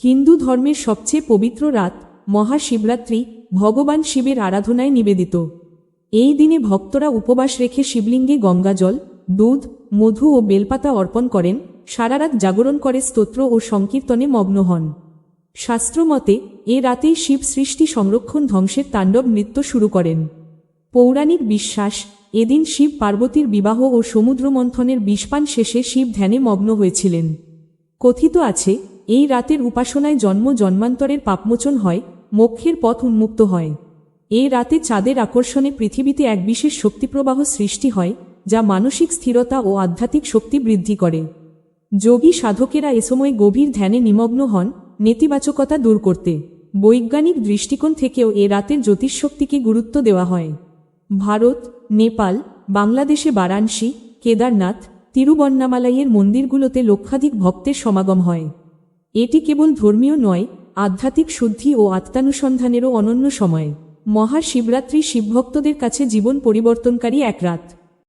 হিন্দু ধর্মের সবচেয়ে পবিত্র রাত মহাশিবরাত্রি ভগবান শিবের আরাধনায় নিবেদিত। এই দিনে ভক্তরা উপবাস রেখে শিবলিঙ্গে গঙ্গাজল, দুধ, মধু ও বেলপাতা অর্পণ করেন, সারারাত জাগরণ করে স্তোত্র ও সংকীর্তনে মগ্ন হন। শাস্ত্রমতে এ রাতেই শিব সৃষ্টি সংরক্ষণ ধ্বংসের তাণ্ডব নৃত্য শুরু করেন। পৌরাণিক বিশ্বাস, এদিন শিব পার্বতীর বিবাহ ও সমুদ্রমন্থনের বিষপান শেষে শিব ধ্যানে মগ্ন হয়েছিলেন। কথিত আছে, এই রাতের উপাসনায় জন্ম জন্মান্তরের পাপমোচন হয়, মোক্ষের পথ উন্মুক্ত হয়। এই রাতে চাঁদের আকর্ষণে পৃথিবীতে এক বিশেষ শক্তিপ্রবাহ সৃষ্টি হয়, যা মানসিক স্থিরতা ও আধ্যাত্মিক শক্তি বৃদ্ধি করে। যোগী সাধকেরা এ সময় গভীর ধ্যানে নিমগ্ন হন, নেতিবাচকতা দূর করতে। বৈজ্ঞানিক দৃষ্টিকোণ থেকেও এ রাতের জ্যোতিষশক্তিকে গুরুত্ব দেওয়া হয়। ভারত, নেপাল, বাংলাদেশে বারাণসী, কেদারনাথ, তিরুবন্নামালাইয়ের মন্দিরগুলোতে লক্ষাধিক ভক্তের সমাগম হয়। এটি কেবল ধর্মীয় নয়, আধ্যাত্মিক শুদ্ধি ও আত্মানুসন্ধানেরও অনন্য সময়। মহাশিবরাত্রি শিবভক্তদের কাছে জীবন পরিবর্তনকারী এক রাত।